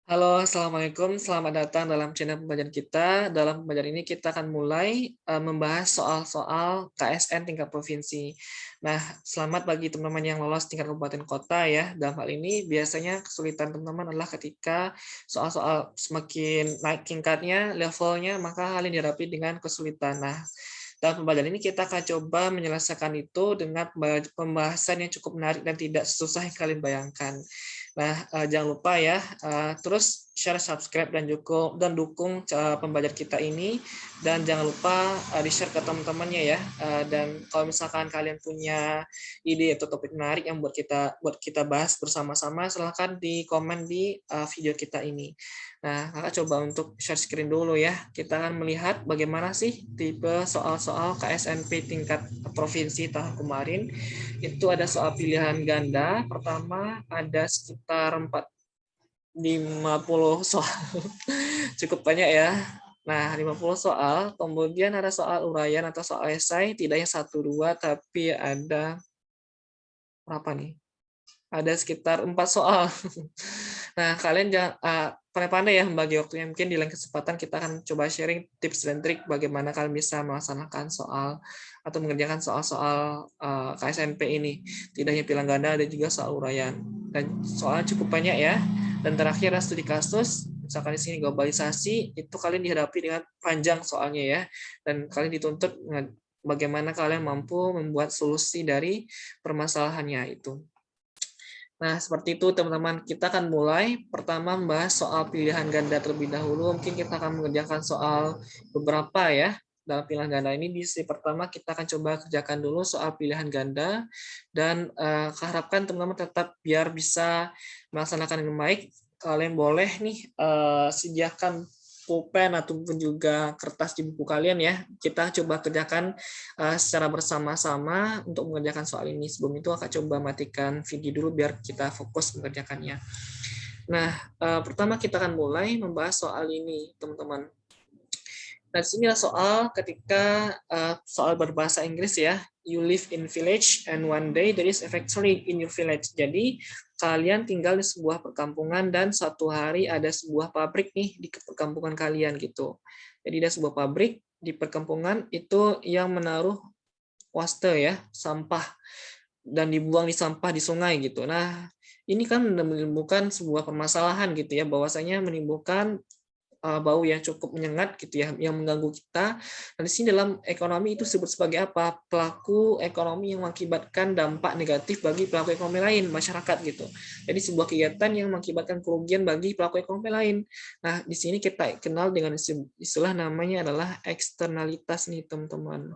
Halo, assalamualaikum. Selamat datang dalam channel pembelajaran kita. Dalam pembelajaran ini kita akan mulai membahas soal-soal KSN tingkat provinsi. Nah, selamat bagi teman-teman yang lolos tingkat kabupaten kota ya. Dalam hal ini biasanya kesulitan teman-teman adalah ketika soal-soal semakin naik tingkatnya, levelnya, maka hal ini dihadapi dengan kesulitan. Nah, dalam pembelajaran ini kita akan coba menyelesaikan itu dengan pembahasan yang cukup menarik dan tidak susah yang kalian bayangkan. Nah, jangan lupa ya, terus share, subscribe, dan dukung pembelajaran kita ini, dan jangan lupa di-share ke teman-temannya ya. Dan kalau misalkan kalian punya ide atau topik menarik yang buat kita bahas bersama-sama, silahkan di komen di video kita ini. Nah, kakak coba untuk share screen dulu ya. Kita akan melihat bagaimana sih tipe soal-soal KSNP tingkat provinsi tahun kemarin. Itu ada soal pilihan ganda. Pertama ada sekitar 50 soal. Cukup banyak ya. Nah, 50 soal. Kemudian ada soal uraian atau soal esai. Tidak hanya 1, 2, tapi ada berapa nih? Ada sekitar 4 soal. Nah, kalian jangan pandai-pandai ya membagi waktunya. Mungkin di lain kesempatan kita akan coba sharing tips dan trik bagaimana kalian bisa melaksanakan soal atau mengerjakan soal-soal KSNP ini. Tidak hanya pilihan ganda, ada juga soal uraian. Dan soalnya cukup banyak ya. Dan terakhir ada studi kasus. Misalkan di sini globalisasi, itu kalian dihadapi dengan panjang soalnya ya. Dan kalian dituntut bagaimana kalian mampu membuat solusi dari permasalahannya itu. Nah, seperti itu teman-teman. Kita akan mulai. Pertama membahas soal pilihan ganda terlebih dahulu. Mungkin kita akan mengerjakan soal beberapa ya. Dalam pilihan ganda ini, di sesi pertama kita akan coba kerjakan dulu soal pilihan ganda. Dan harapkan teman-teman tetap biar bisa melaksanakan dengan baik. Kalian boleh nih sediakan pulpen ataupun juga kertas di buku kalian ya. Kita coba kerjakan secara bersama-sama untuk mengerjakan soal ini. Sebelum itu akan coba matikan video dulu biar kita fokus mengerjakannya. Nah, pertama kita akan mulai membahas soal ini, teman-teman. Nah, sinilah soal ketika soal berbahasa Inggris ya. You live in village and one day there is a factory in your village. Jadi kalian tinggal di sebuah perkampungan dan suatu hari ada sebuah pabrik nih di perkampungan kalian gitu. Jadi ada sebuah pabrik di perkampungan itu yang menaruh waste ya, sampah dan dibuang di sampah di sungai gitu. Nah, ini kan menimbulkan sebuah permasalahan gitu ya, bahwasanya menimbulkan bau yang cukup menyengat gitu ya, yang mengganggu kita. Dan di sini dalam ekonomi itu disebut sebagai apa? Pelaku ekonomi yang mengakibatkan dampak negatif bagi pelaku ekonomi lain, masyarakat gitu. Jadi sebuah kegiatan yang mengakibatkan kerugian bagi pelaku ekonomi lain. Nah, di sini kita kenal dengan istilah namanya adalah eksternalitas nih, teman-teman.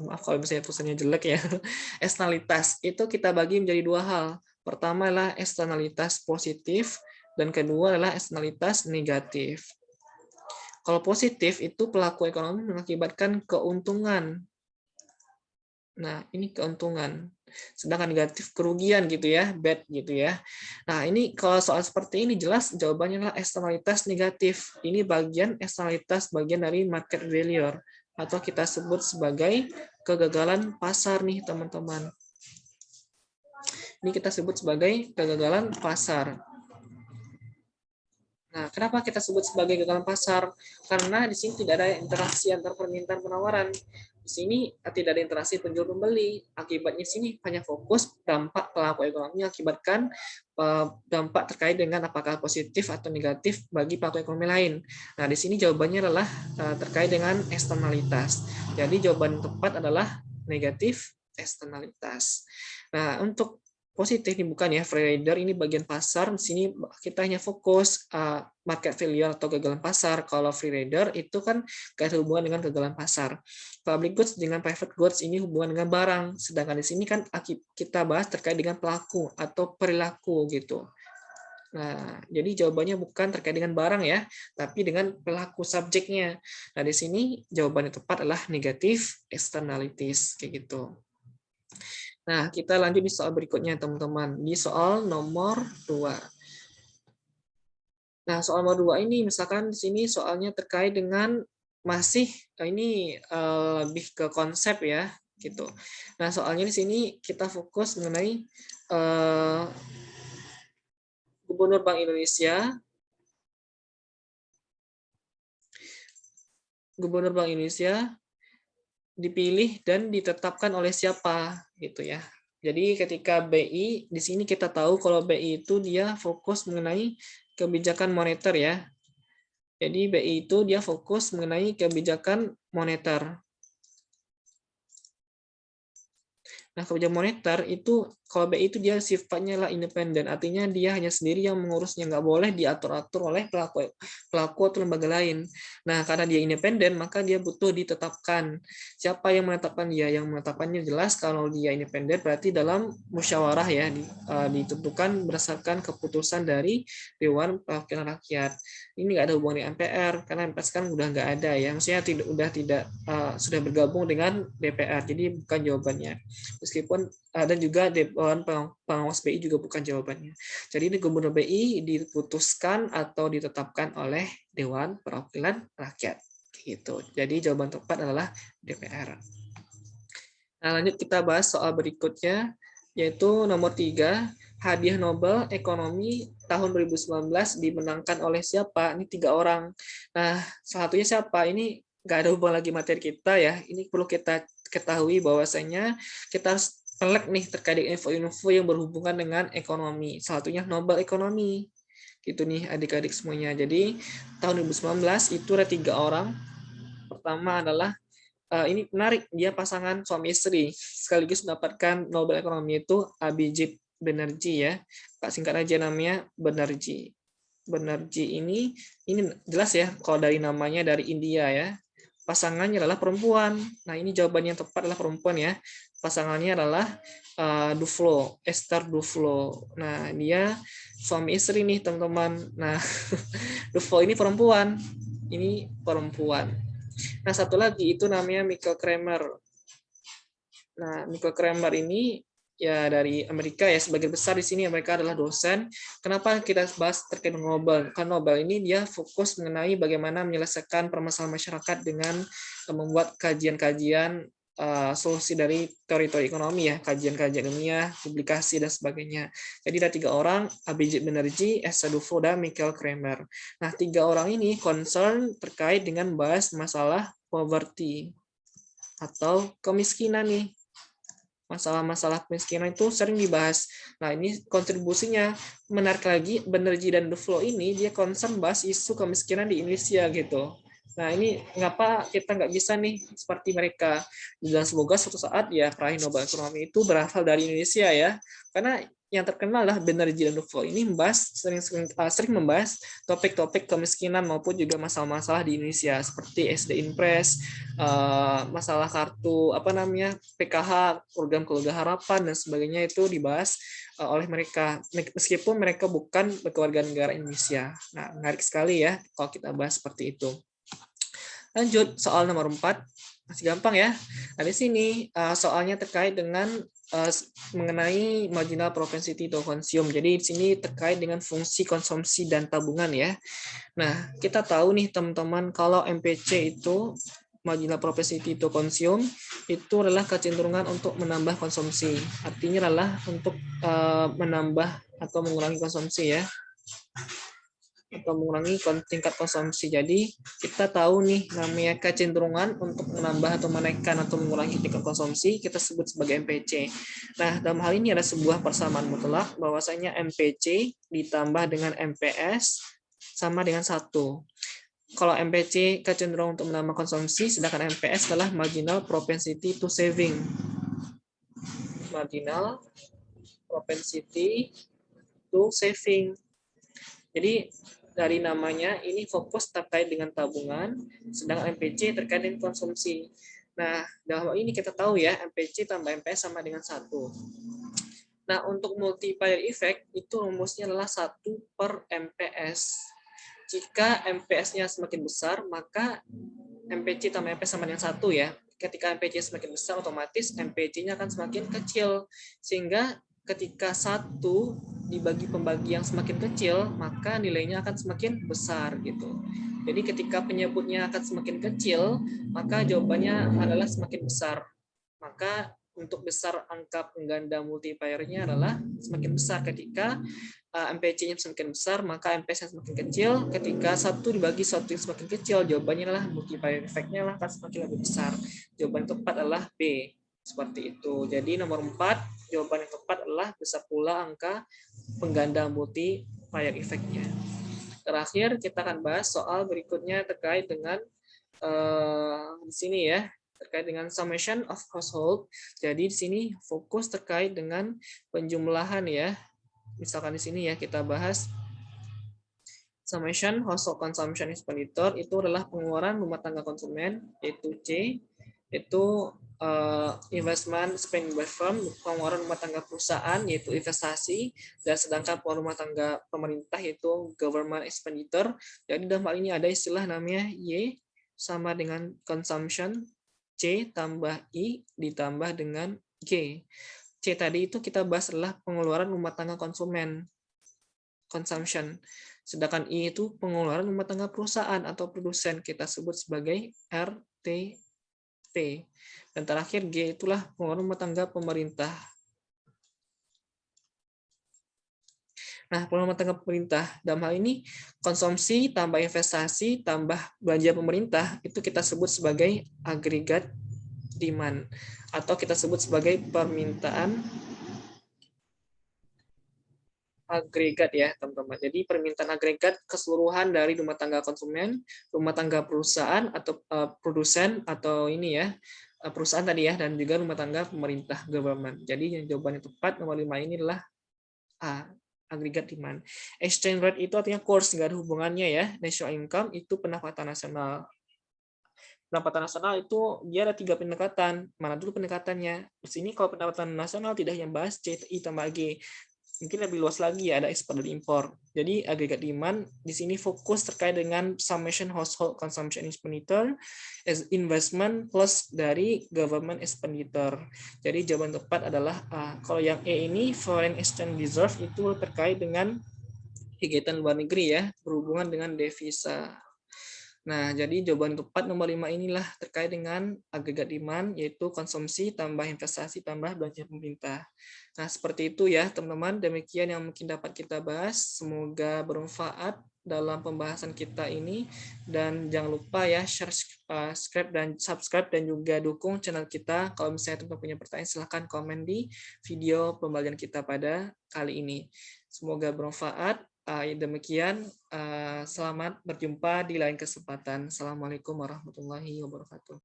Maaf kalau misalnya tulisannya jelek ya. Eksternalitas itu kita bagi menjadi dua hal. Pertama adalah eksternalitas positif, dan kedua adalah eksternalitas negatif. Kalau positif itu pelaku ekonomi mengakibatkan keuntungan. Nah, ini keuntungan. Sedangkan negatif kerugian gitu ya, bad gitu ya. Nah, ini kalau soal seperti ini jelas jawabannya adalah eksternalitas negatif. Ini eksternalitas bagian dari market failure atau kita sebut sebagai kegagalan pasar nih, teman-teman. Ini kita sebut sebagai kegagalan pasar. Nah, kenapa kita sebut sebagai gagalan pasar? Karena di sini tidak ada interaksi antar permintaan penawaran. Di sini tidak ada interaksi penjual pembeli. Akibatnya di sini hanya fokus dampak pelaku ekonomi akibatkan dampak terkait dengan apakah positif atau negatif bagi pelaku ekonomi lain. Nah, di sini jawabannya adalah terkait dengan eksternalitas. Jadi jawaban tepat adalah negatif eksternalitas. Nah, untuk positif ini bukan ya, free rider ini bagian pasar. Di sini kita hanya fokus market failure atau kegagalan pasar. Kalau free rider itu kan kait hubungan dengan kegagalan pasar. Public goods dengan private goods ini hubungan dengan barang. Sedangkan di sini kan kita bahas terkait dengan pelaku atau perilaku gitu. Nah, jadi jawabannya bukan terkait dengan barang ya, tapi dengan pelaku subjeknya. Nah, di sini jawabannya tepat adalah negatif externalities kayak gitu. Nah, kita lanjut di soal berikutnya, teman-teman. Di soal nomor 2. Nah, soal nomor 2 ini, misalkan di sini soalnya terkait dengan masih, ini lebih ke konsep ya, gitu. Nah, soalnya di sini kita fokus mengenai Gubernur Bank Indonesia Gubernur Bank Indonesia dipilih dan ditetapkan oleh siapa gitu ya. Jadi ketika BI di sini kita tahu kalau BI itu dia fokus mengenai kebijakan moneter ya. Jadi BI itu dia fokus mengenai kebijakan moneter. Nah, kebijakan moneter itu kalau BI itu dia sifatnya lah independen, artinya dia hanya sendiri yang mengurusnya, nggak boleh diatur-atur oleh pelaku atau lembaga lain. Nah, karena dia independen, maka dia butuh ditetapkan. Siapa yang menetapkan dia? Yang menetapkannya jelas kalau dia independen berarti dalam musyawarah ya, ditentukan berdasarkan keputusan dari Dewan Perwakilan Rakyat. Ini nggak ada hubungan dengan MPR karena MPR sekarang udah nggak ada ya, maksudnya tidak sudah bergabung dengan DPR, jadi bukan jawabannya. Meskipun ada juga Dewan Pengawas BI juga bukan jawabannya. Jadi ini Gubernur BI diputuskan atau ditetapkan oleh Dewan Perwakilan Rakyat. Gitu. Jadi jawaban tepat adalah DPR. Nah, lanjut kita bahas soal berikutnya, yaitu nomor 3, hadiah Nobel Ekonomi tahun 2019 dimenangkan oleh siapa? Ini 3 orang. Nah, salah satunya siapa? Ini nggak ada hubungan lagi materi kita ya. Ini perlu kita ketahui bahwasanya kita harus melek nih terkait info-info yang berhubungan dengan ekonomi. Salah satunya Nobel Ekonomi. Gitu nih adik-adik semuanya. Jadi tahun 2019 itu ada 3 orang. Pertama adalah ini menarik, dia pasangan suami istri sekaligus mendapatkan Nobel Ekonomi itu Abhijit Banerjee ya. Kak singkat aja namanya Banerjee. Banerjee ini jelas ya kalau dari namanya dari India ya. Pasangannya adalah perempuan. Nah, ini jawabannya yang tepat adalah perempuan ya. Pasangannya adalah Duflo, Esther Duflo. Nah, dia suami istri nih, teman-teman. Nah, Duflo ini perempuan. Ini perempuan. Nah, satu lagi itu namanya Michael Kramer. Nah, Michael Kramer ini ya dari Amerika ya, sebagian besar di sini mereka adalah dosen. Kenapa kita bahas terkait dengan Nobel? Karena Nobel ini dia fokus mengenai bagaimana menyelesaikan permasalahan masyarakat dengan membuat kajian-kajian solusi dari teori-teori ekonomi ya, kajian-kajian ilmiah, publikasi dan sebagainya. Jadi ada 3 orang, Abhijit Banerjee, Esther Duflo, dan Michael Kramer. Nah, 3 orang ini concern terkait dengan bahas masalah poverty atau kemiskinan nih. Masalah-masalah kemiskinan itu sering dibahas. Nah, ini kontribusinya menarik lagi, Banerjee dan Duflo ini dia concern bahas isu kemiskinan di Indonesia gitu. Nah, ini mengapa kita nggak bisa nih seperti mereka. Dan semoga suatu saat ya peraih Nobel Ekonomi itu berasal dari Indonesia ya. Karena yang terkenal lah Banerjee dan Duflo ini sering membahas topik-topik kemiskinan maupun juga masalah-masalah di Indonesia seperti SD Impres, masalah kartu PKH, program keluarga harapan dan sebagainya itu dibahas oleh mereka meskipun mereka bukan warga negara Indonesia. Nah, menarik sekali ya kalau kita bahas seperti itu. Lanjut soal nomor 4, masih gampang ya. Nah, di sini soalnya terkait dengan mengenai marginal propensity to consume. Jadi di sini terkait dengan fungsi konsumsi dan tabungan ya. Nah, kita tahu nih teman-teman kalau MPC itu marginal propensity to consume itu adalah kecenderungan untuk menambah konsumsi. Artinya adalah untuk menambah atau mengurangi konsumsi ya. Atau mengurangi tingkat konsumsi. Jadi kita tahu nih namanya kecenderungan untuk menambah atau menaikkan atau mengurangi tingkat konsumsi kita sebut sebagai MPC. Nah, dalam hal ini ada sebuah persamaan mutlak bahwasanya MPC ditambah dengan MPS sama dengan 1. Kalau MPC kecenderungan untuk menambah konsumsi, sedangkan MPS adalah marginal propensity to saving. Marginal propensity to saving. Jadi dari namanya ini fokus terkait dengan tabungan, sedangkan MPC terkait dengan konsumsi. Nah, dalam hal ini kita tahu ya, MPC tambah MPS sama dengan 1. Nah, untuk multiplier effect itu rumusnya adalah 1 per MPS. Jika MPS-nya semakin besar, maka MPC tambah MPS sama dengan 1 ya. Ketika MPC semakin besar, otomatis MPC-nya akan semakin kecil. Sehingga ketika 1 dibagi pembagi yang semakin kecil, maka nilainya akan semakin besar gitu. Jadi ketika penyebutnya akan semakin kecil, maka jawabannya adalah semakin besar. Maka untuk besar angka pengganda multiplier-nya adalah semakin besar ketika MPC-nya semakin besar, maka MPC semakin kecil. Ketika 1 dibagi 1 yang semakin kecil, jawabannya adalah multiplier effect-nya lah akan semakin lebih besar. Jawaban yang tepat adalah B. Seperti itu. Jadi nomor 4, jawaban yang tepat adalah besar pula angka pengganda multiplier effect-nya. Terakhir, kita akan bahas soal berikutnya terkait dengan di sini ya, terkait dengan summation of household. Jadi di sini fokus terkait dengan penjumlahan ya. Misalkan di sini ya kita bahas summation household consumption expenditure itu adalah pengeluaran rumah tangga konsumen, yaitu C, itu investment spending by firm, pengeluaran rumah tangga perusahaan yaitu investasi, dan sedangkan pengeluaran rumah tangga pemerintah yaitu government expenditure. Jadi dalam hal ini ada istilah namanya Y sama dengan consumption, C tambah I ditambah dengan G. C tadi itu kita bahas adalah pengeluaran rumah tangga konsumen, consumption. Sedangkan I itu pengeluaran rumah tangga perusahaan atau produsen, kita sebut sebagai RTP. Dan terakhir G itulah pengeluaran rumah tangga pemerintah. Nah, pengeluaran rumah tangga pemerintah dalam hal ini konsumsi tambah investasi tambah belanja pemerintah itu kita sebut sebagai agregat demand atau kita sebut sebagai permintaan agregat ya teman-teman. Jadi permintaan agregat keseluruhan dari rumah tangga konsumen, rumah tangga perusahaan atau produsen atau ini ya perusahaan tadi ya, dan juga rumah tangga pemerintah government. Jadi yang jawaban yang tepat nomor 5 ini adalah A, agregat demand. Exchange rate itu artinya course, nggak ada hubungannya ya. National income itu pendapatan nasional. Pendapatan nasional itu dia ada 3 pendekatan. Mana dulu pendekatannya? Di sini kalau pendapatan nasional tidak hanya bahas CTI tambah G, mungkin lebih luas lagi ya, ada ekspor dan impor. Jadi agregat demand di sini fokus terkait dengan summation household consumption expenditure as investment plus dari government expenditure. Jadi jawaban tepat adalah A. Kalau yang E ini foreign exchange reserve itu terkait dengan kegiatan luar negeri ya, berhubungan dengan devisa. Nah, jadi jawaban tepat nomor 5 inilah terkait dengan agregat demand, yaitu konsumsi tambah investasi tambah belanja pemerintah. Nah, seperti itu ya, teman-teman. Demikian yang mungkin dapat kita bahas. Semoga bermanfaat dalam pembahasan kita ini. Dan jangan lupa ya, share, subscribe, dan juga dukung channel kita. Kalau misalnya teman-teman punya pertanyaan, silahkan komen di video pembelajaran kita pada kali ini. Semoga bermanfaat. Demikian, selamat berjumpa di lain kesempatan. Assalamualaikum warahmatullahi wabarakatuh.